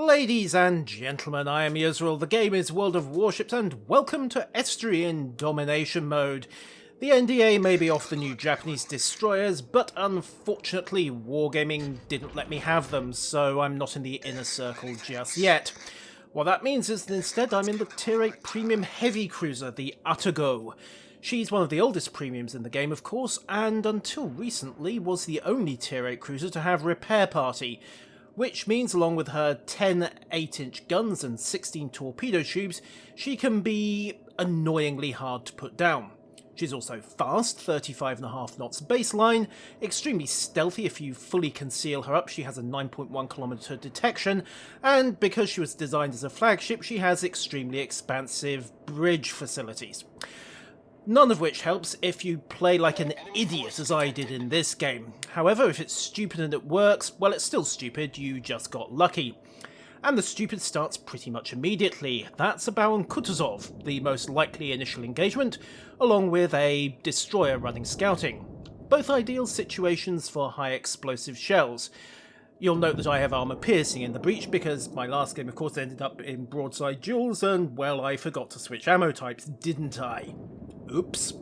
Ladies and gentlemen, I am Yisrael, the game is World of Warships, and welcome to Estuary in Domination Mode. The NDA may be off the new Japanese destroyers, but unfortunately Wargaming didn't let me have them, so I'm not in the inner circle just yet. What that means is that instead I'm in the Tier 8 Premium Heavy Cruiser, the Atago. She's one of the oldest premiums in the game, of course, and until recently was the only Tier 8 cruiser to have Repair Party, which means along with her 10 8-inch guns and 16 torpedo tubes, she can be annoyingly hard to put down. She's also fast, 35.5 knots baseline, extremely stealthy if you fully conceal her up. She has a 9.1 kilometer detection, and because she was designed as a flagship, she has extremely expansive bridge facilities. None of which helps if you play like an idiot as I did in this game. However, if it's stupid and it works, well, it's still stupid, you just got lucky. And the stupid starts pretty much immediately. That's a Baron Kutuzov, the most likely initial engagement, along with a destroyer running scouting. Both ideal situations for high explosive shells. You'll note that I have armour piercing in the breach because my last game of course ended up in broadside duels and, well, I forgot to switch ammo types, didn't I? Oops.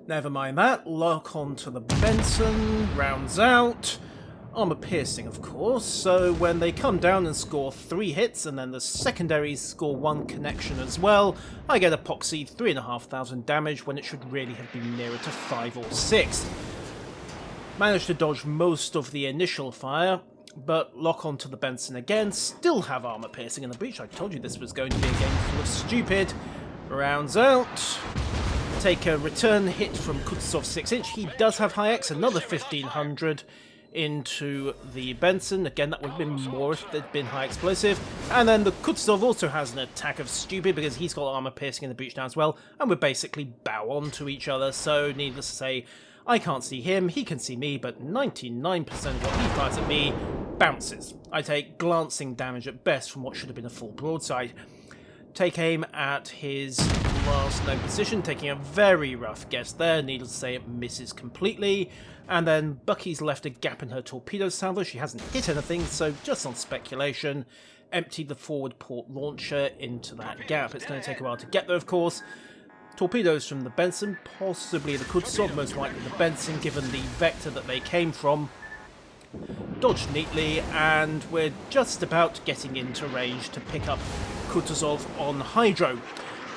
Never mind that, lock on to the Benson, rounds out. Armour piercing, of course, so when they come down and score 3 hits and then the secondaries score 1 connection as well, I get epoxy 3,500 damage when it should really have been nearer to 5 or 6. Managed to dodge most of the initial fire, but lock on to the Benson again, still have armour piercing in the breach. I told you this was going to be a game full of stupid. Rounds out. Take a return hit from Kutuzov 6-inch. He does have high X, another 1,500 into the Benson. Again, that would have been more if there'd been high explosive. And then the Kutuzov also has an attack of stupid because he's got armour piercing in the breach now as well. And we basically bow on to each other, so needless to say, I can't see him, he can see me, but 99% of what he fires at me bounces. I take glancing damage at best from what should have been a full broadside. Take aim at his last known position, taking a very rough guess there, needless to say it misses completely, and then Bucky's left a gap in her torpedo salvo. She hasn't hit anything, so just on speculation, empty the forward port launcher into that gap. It's going to take a while to get there, of course. Torpedoes from the Benson, possibly the Kutuzov, most likely the Benson, given the vector that they came from. Dodged neatly, and we're just about getting into range to pick up Kutuzov on Hydro.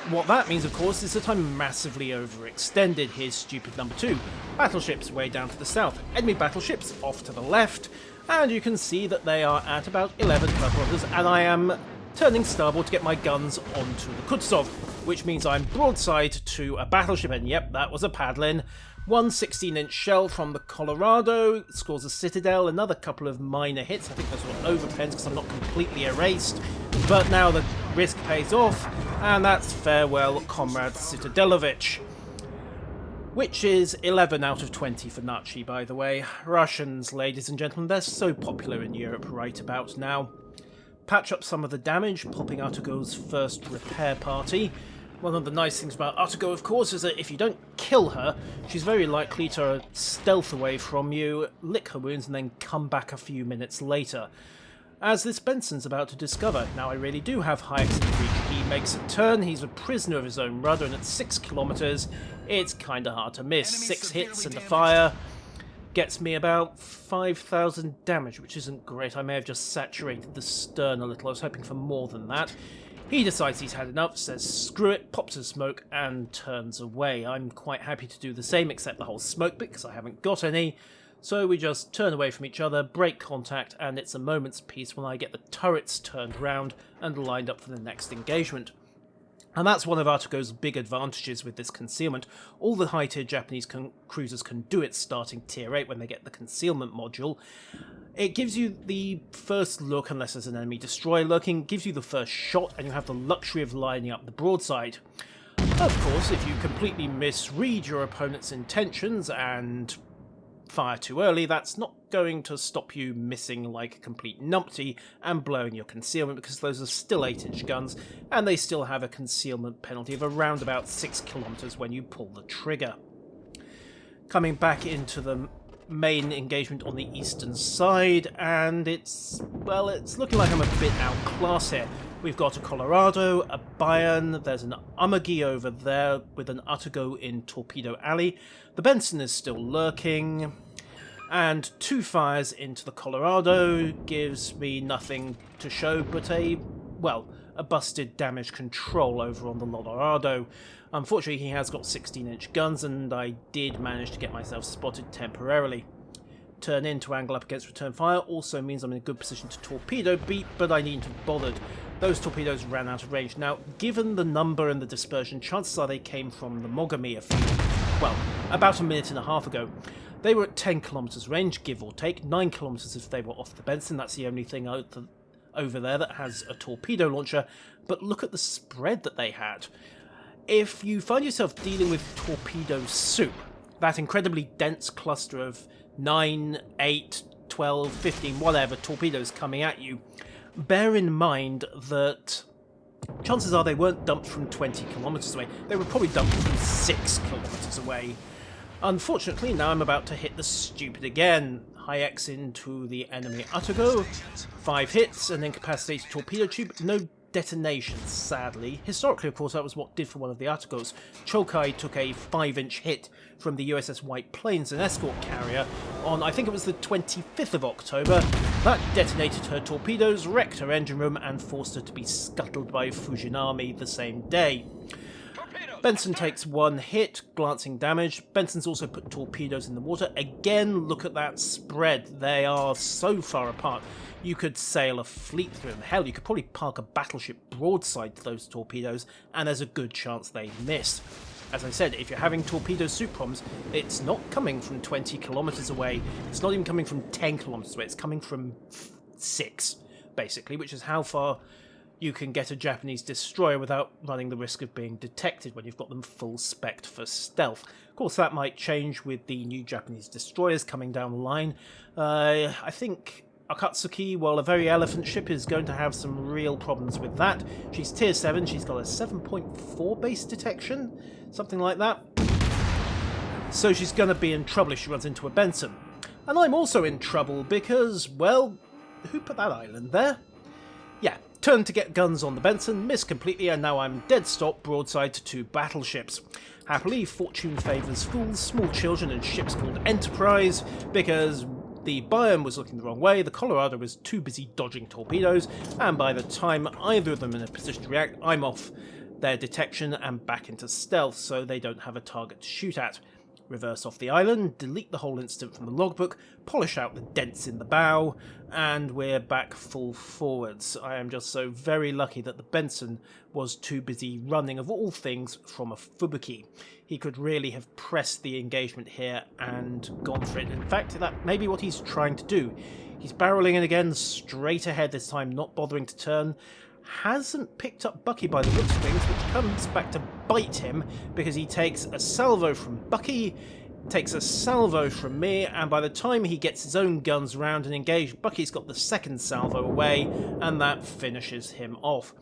What that means, of course, is that I'm massively overextended. Here's stupid number 2. Battleships way down to the south. Enemy battleships off to the left, and you can see that they are at about 11 kilometers, and I am turning starboard to get my guns onto the Kutuzov, which means I'm broadside to a battleship, and yep, that was a paddling. One 16-inch shell from the Colorado, scores a Citadel, another couple of minor hits. I think those were overpens because I'm not completely erased. But now the risk pays off, and that's farewell, Comrade Citadelovich. Which is 11 out of 20 for Nachi, by the way. Russians, ladies and gentlemen, they're so popular in Europe right about now. Patch up some of the damage, popping Atago's first repair party. One of the nice things about Atago, of course, is that if you don't kill her, she's very likely to stealth away from you, lick her wounds, and then come back a few minutes later. As this Benson's about to discover. Now, I really do have high X in the breach. He makes a turn, he's a prisoner of his own rudder, and at 6 kilometers, it's kinda hard to miss. 6 hits and a fire gets me about 5,000 damage, which isn't great. I may have just saturated the stern a little. I was hoping for more than that. He decides he's had enough, says screw it, pops a smoke, and turns away. I'm quite happy to do the same, except the whole smoke bit, because I haven't got any. So we just turn away from each other, break contact, and it's a moment's peace when I get the turrets turned round and lined up for the next engagement. And that's one of Atago's big advantages with this concealment. All the high-tier Japanese cruisers can do it starting tier 8 when they get the concealment module. It gives you the first look, unless there's an enemy destroyer lurking, gives you the first shot, and you have the luxury of lining up the broadside. Of course, if you completely misread your opponent's intentions and fire too early, that's not going to stop you missing like a complete numpty and blowing your concealment, because those are still 8-inch guns, and they still have a concealment penalty of around about 6 kilometers when you pull the trigger. Coming back into the main engagement on the eastern side, and it's looking like I'm a bit outclassed here. We've got a Colorado, a Bayern, there's an Amagi over there with an Atago in Torpedo Alley. The Benson is still lurking, and 2 fires into the Colorado gives me nothing to show but a busted damage control over on the Colorado. Unfortunately, he has got 16-inch guns, and I did manage to get myself spotted temporarily. Turn in to angle up against return fire also means I'm in a good position to torpedo beat, but I needn't have bothered. Those torpedoes ran out of range. Now, given the number and the dispersion, chances are they came from the Mogami about a minute and a half ago. They were at 10 kilometers range, give or take, 9 kilometers if they were off the Benson. That's the only thing over there that has a torpedo launcher, but look at the spread that they had. If you find yourself dealing with torpedo soup, that incredibly dense cluster of 9, 8, 12, 15, whatever torpedoes coming at you, bear in mind that chances are they weren't dumped from 20 kilometers away. They were probably dumped from 6 kilometers away. Unfortunately, now I'm about to hit the stupid again. High X into the enemy Atago, 5 hits, an incapacitated torpedo tube, no detonations, sadly. Historically, of course, that was what did for one of the Atagos. Chokai took a 5-inch hit from the USS White Plains, an escort carrier, on, I think it was the 25th of October. That detonated her torpedoes, wrecked her engine room, and forced her to be scuttled by Fujinami the same day. Benson takes 1 hit, glancing damage. Benson's also put torpedoes in the water. Again, look at that spread. They are so far apart. You could sail a fleet through them. Hell, you could probably park a battleship broadside to those torpedoes, and there's a good chance they miss. As I said, if you're having torpedo soup problems, it's not coming from 20 kilometers away. It's not even coming from 10 kilometers away. It's coming from 6, basically, which is how far you can get a Japanese destroyer without running the risk of being detected when you've got them full spec'd for stealth. Of course, that might change with the new Japanese destroyers coming down the line. I think Akatsuki, well, a very elephant ship, is going to have some real problems with that. She's tier 7, she's got a 7.4 base detection, something like that. So she's going to be in trouble if she runs into a Benson. And I'm also in trouble because, well, who put that island there? Yeah, turn to get guns on the Benson, miss completely, and now I'm dead stop broadside to 2 battleships. Happily, fortune favours fools, small children, and ships called Enterprise, because the Bayern was looking the wrong way, the Colorado was too busy dodging torpedoes, and by the time either of them in a position to react, I'm off their detection and back into stealth, so they don't have a target to shoot at. Reverse off the island, delete the whole incident from the logbook, polish out the dents in the bow, and we're back full forwards. I am just so very lucky that the Benson was too busy running, of all things, from a Fubuki. He could really have pressed the engagement here and gone for it. In fact, that may be what he's trying to do. He's barreling in again, straight ahead this time, not bothering to turn. Hasn't picked up Bucky by the looks of things, which comes back to bite him because he takes a salvo from Bucky, takes a salvo from me, and by the time he gets his own guns round and engaged, Bucky's got the second salvo away, and that finishes him off.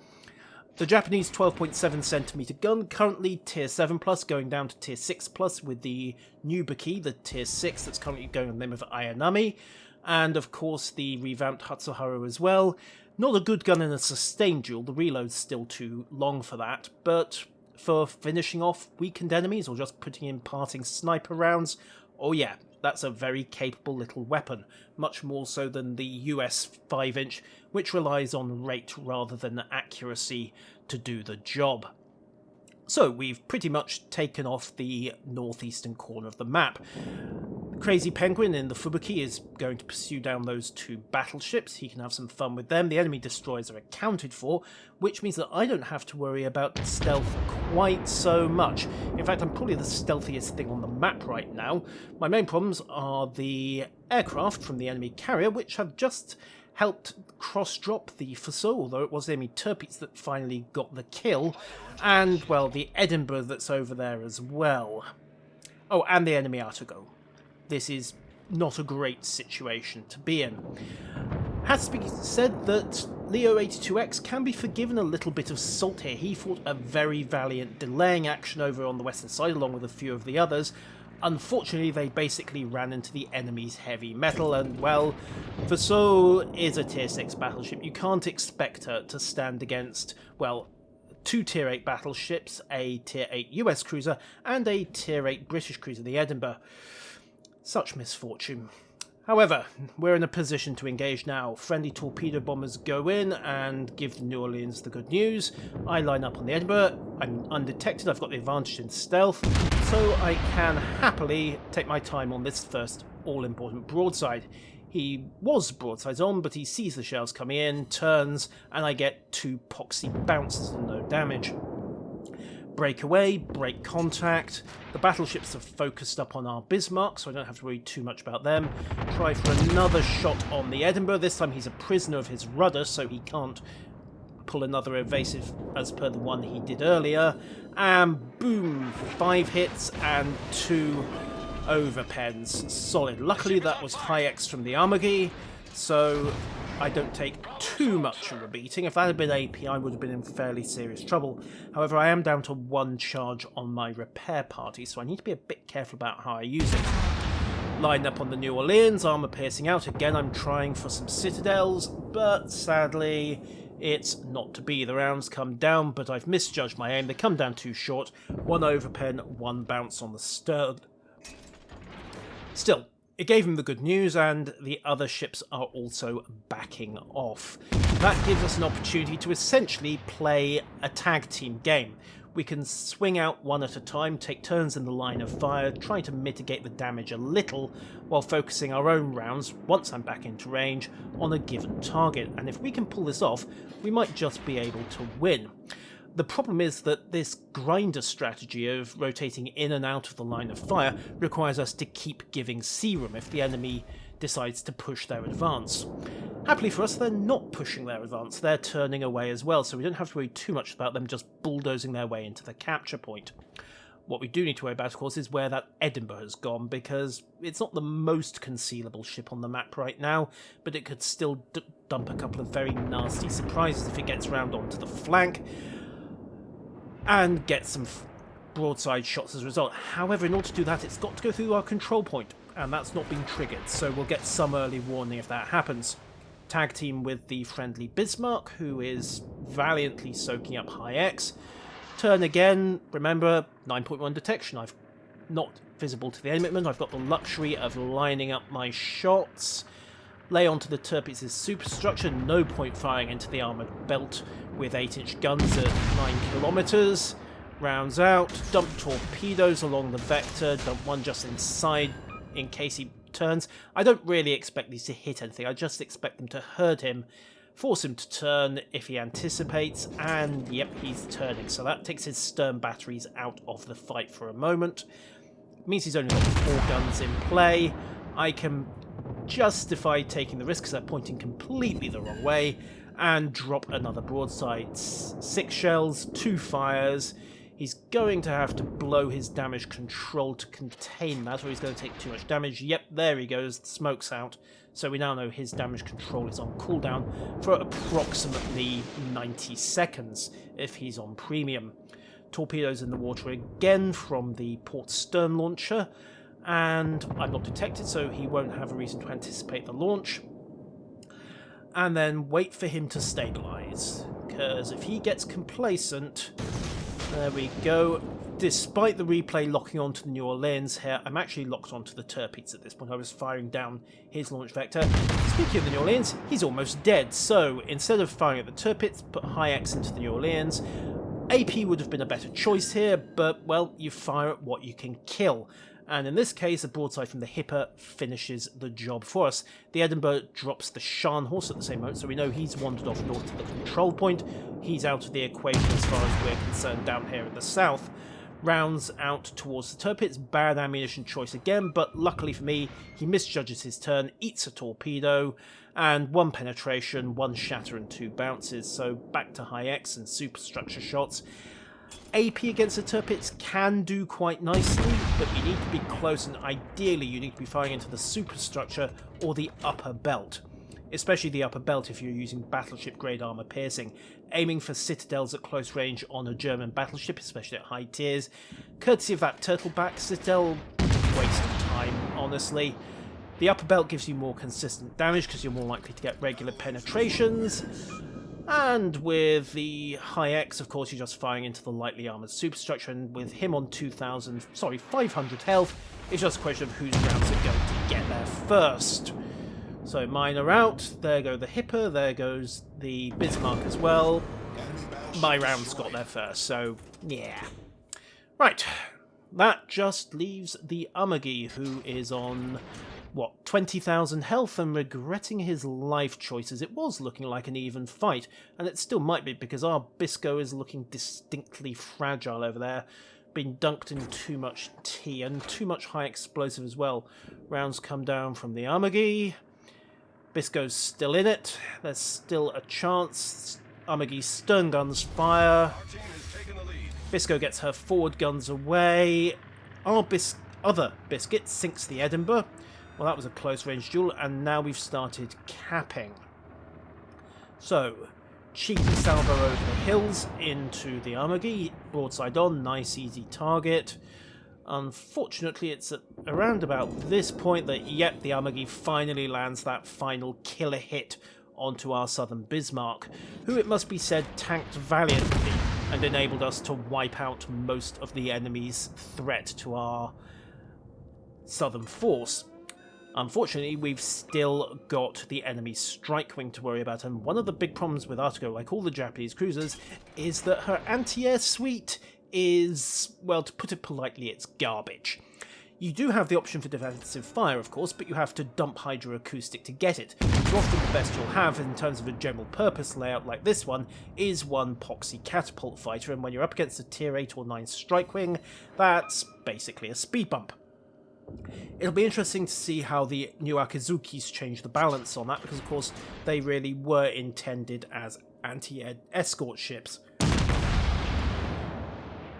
The Japanese 12.7 centimeter gun, currently tier 7 plus, going down to tier 6 plus with the new Bucky, the tier 6 that's currently going on the name of Ayanami, and of course the revamped Hatsuharu as well. Not a good gun in a sustained duel, the reload's still too long for that, but for finishing off weakened enemies or just putting in parting sniper rounds, oh yeah, that's a very capable little weapon, much more so than the US 5-inch, which relies on rate rather than accuracy to do the job. So we've pretty much taken off the northeastern corner of the map. Crazy Penguin in the Fubuki is going to pursue down those 2 battleships. He can have some fun with them. The enemy destroyers are accounted for, which means that I don't have to worry about stealth quite so much. In fact, I'm probably the stealthiest thing on the map right now. My main problems are the aircraft from the enemy carrier, which have just helped cross-drop the Fuso, although it was the enemy Tirpitz that finally got the kill, and, well, the Edinburgh that's over there as well. Oh, and the enemy Atago. This is not a great situation to be in. Has to be said that Leo 82X can be forgiven a little bit of salt here. He fought a very valiant delaying action over on the western side along with a few of the others. Unfortunately, they basically ran into the enemy's heavy metal, and well, the Soul is a tier 6 battleship. You can't expect her to stand against, well, 2 tier 8 battleships, a tier 8 US cruiser, and a tier 8 British cruiser, the Edinburgh. Such misfortune. However, we're in a position to engage now. Friendly torpedo bombers go in and give the New Orleans the good news. I line up on the Edinburgh. I'm undetected. I've got the advantage in stealth, so I can happily take my time on this first all-important broadside. He was broadsides on, but he sees the shells coming in, turns, and I get 2 poxy bounces and no damage. Break away, break contact. The battleships have focused up on our Bismarck, so I don't have to worry too much about them. Try for another shot on the Edinburgh. This time he's a prisoner of his rudder, so he can't pull another evasive as per the one he did earlier. And boom, 5 hits and 2 overpens. Solid. Luckily that was high X from the Armaghy, so I don't take too much of a beating. If that had been AP, I would have been in fairly serious trouble. However, I am down to 1 charge on my repair party, so I need to be a bit careful about how I use it. Lined up on the New Orleans, armour piercing out. Again, I'm trying for some citadels, but sadly, it's not to be. The rounds come down, but I've misjudged my aim. They come down too short. 1 overpen, 1 bounce on the stern. Still, it gave him the good news, and the other ships are also backing off. That gives us an opportunity to essentially play a tag team game. We can swing out one at a time, take turns in the line of fire, trying to mitigate the damage a little, while focusing our own rounds, once I'm back into range, on a given target. And if we can pull this off, we might just be able to win. The problem is that this grinder strategy of rotating in and out of the line of fire requires us to keep giving sea room if the enemy decides to push their advance. Happily for us, they're not pushing their advance, they're turning away as well, so we don't have to worry too much about them just bulldozing their way into the capture point. What we do need to worry about, of course, is where that Edinburgh has gone, because it's not the most concealable ship on the map right now, but it could still dump a couple of very nasty surprises if it gets round onto the flank, and get some broadside shots as a result. However, in order to do that, it's got to go through our control point, and that's not been triggered, so we'll get some early warning if that happens. Tag team with the friendly Bismarck, who is valiantly soaking up high X. Turn again, remember, 9.1 detection. I've not visible to the enemy. I've got the luxury of lining up my shots. Lay onto the Tirpitz' superstructure, no point firing into the armoured belt with 8-inch guns at 9 kilometres. Rounds out, dump torpedoes along the vector, dump one just inside in case he turns. I don't really expect these to hit anything, I just expect them to hurt him, force him to turn if he anticipates, and yep, he's turning. So that takes his stern batteries out of the fight for a moment. It means he's only got 4 guns in play. I can justify taking the risk because they're pointing completely the wrong way, and drop another broadside. 6 shells, 2 fires. He's going to have to blow his damage control to contain that, or he's going to take too much damage. Yep, there he goes, the smoke's out. So we now know his damage control is on cooldown for approximately 90 seconds if he's on premium. Torpedoes in the water again from the port stern launcher, and I'm not detected, so he won't have a reason to anticipate the launch. And then wait for him to stabilise, because if he gets complacent, there we go. Despite the replay locking onto the New Orleans here, I'm actually locked onto the Tirpitz at this point. I was firing down his launch vector. Speaking of the New Orleans, he's almost dead, so instead of firing at the Tirpitz, put high X into the New Orleans. AP would have been a better choice here, but, well, you fire at what you can kill. And in this case, a broadside from the Hipper finishes the job for us. The Edinburgh drops the Scharnhorst at the same moment, so we know he's wandered off north to the control point. He's out of the equation as far as we're concerned down here in the south. Rounds out towards the Tirpitz, bad ammunition choice again, but luckily for me, he misjudges his turn, eats a torpedo, and 1 penetration, 1 shatter and 2 bounces, so back to high X and superstructure shots. AP against the Tirpitz can do quite nicely, but you need to be close, and ideally you need to be firing into the superstructure or the upper belt. Especially the upper belt if you're using battleship grade armour piercing. Aiming for citadels at close range on a German battleship, especially at high tiers. Courtesy of that turtleback citadel, waste of time, honestly. The upper belt gives you more consistent damage because you're more likely to get regular penetrations. And with the high X, of course, you're just firing into the lightly armoured superstructure, and with him on 500 health, it's just a question of whose rounds are going to get there first. So mine are out, there go the Hipper, there goes the Bismarck as well. My rounds got there first, so yeah. Right, that just leaves the Umagi, who is on, what, 20,000 health and regretting his life choices. It was looking like an even fight, and it still might be because our Bisco is looking distinctly fragile over there. Been dunked in too much tea and too much high explosive as well. Rounds come down from the Umagi. Bisco's still in it. There's still a chance. Umagi's stern guns fire. Bisco gets her forward guns away. Our other Biscuit sinks the Edinburgh. Well, that was a close-range duel, and now we've started capping. So, cheeky salvo over the hills into the Umagi. Broadside on, nice easy target. Unfortunately, it's at around about this point that, yep, the Umagi finally lands that final killer hit onto our southern Bismarck, who, it must be said, tanked valiantly and enabled us to wipe out most of the enemy's threat to our southern force. Unfortunately, we've still got the enemy's strike wing to worry about, and one of the big problems with Atago, like all the Japanese cruisers, is that her anti-air suite is, well, to put it politely, it's garbage. You do have the option for defensive fire, of course, but you have to dump hydroacoustic to get it. So often the best you'll have in terms of a general purpose layout like this one is one poxy catapult fighter, and when you're up against a tier 8 or 9 strike wing, that's basically a speed bump. It'll be interesting to see how the new Akizukis change the balance on that, because of course they really were intended as anti-air escort ships.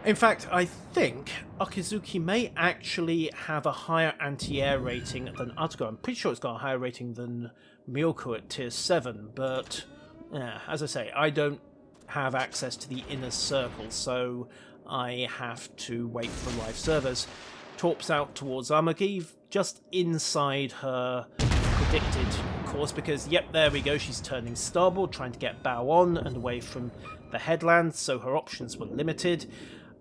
In fact, I think Akizuki may actually have a higher anti-air rating than Atago. I'm pretty sure it's got a higher rating than Myoko at tier 7, but as I say, I don't have access to the inner circle, so I have to wait for live servers. Torps out towards Umagi, just inside her predicted course, because, yep, there we go, she's turning starboard, trying to get bow on and away from the headland, so her options were limited.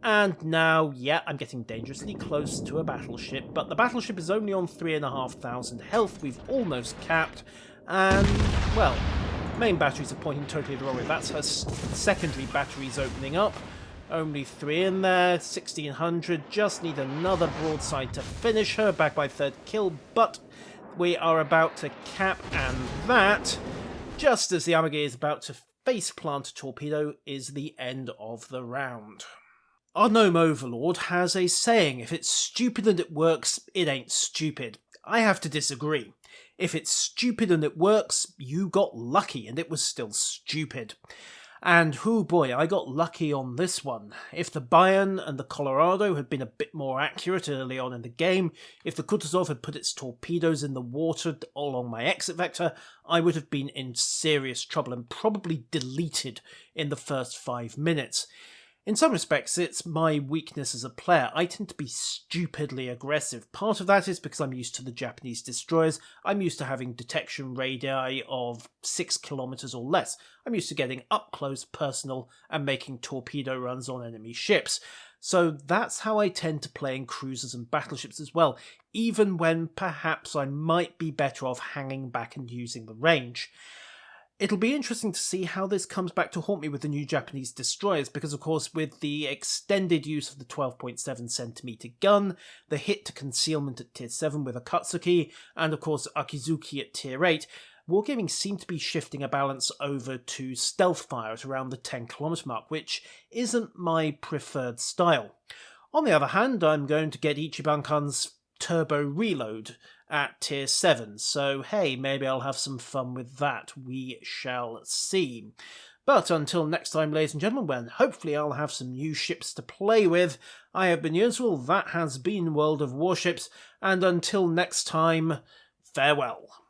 And now, yeah, I'm getting dangerously close to a battleship, but the battleship is only on 3,500 health, we've almost capped, and, well, main batteries are pointing totally the wrong way. That's her secondary batteries opening up. Only 3 in there, 1,600, just need another broadside to finish her, back by third kill, but we are about to cap, and that, just as the Umagi is about to face plant a torpedo, is the end of the round. Our gnome overlord has a saying, if it's stupid and it works, it ain't stupid. I have to disagree. If it's stupid and it works, you got lucky and it was still stupid. And hoo boy, I got lucky on this one. If the Bayern and the Colorado had been a bit more accurate early on in the game, if the Kutuzov had put its torpedoes in the water along my exit vector, I would have been in serious trouble and probably deleted in the first 5 minutes. In some respects, it's my weakness as a player. I tend to be stupidly aggressive. Part of that is because I'm used to the Japanese destroyers. I'm used to having detection radii of 6 kilometers or less. I'm used to getting up close, personal, and making torpedo runs on enemy ships. So that's how I tend to play in cruisers and battleships as well, even when perhaps I might be better off hanging back and using the range. It'll be interesting to see how this comes back to haunt me with the new Japanese destroyers, because of course with the extended use of the 12.7cm gun, the hit to concealment at tier 7 with Akatsuki, and of course Akizuki at tier 8, wargaming seemed to be shifting a balance over to stealth fire at around the 10km mark, which isn't my preferred style. On the other hand, I'm going to get Ichiban-kun's turbo reload at tier 7, so hey, maybe I'll have some fun with that. We shall see. But until next time, ladies and gentlemen, when hopefully I'll have some new ships to play with, I have been Yuzwell, that has been World of Warships, and until next time, farewell.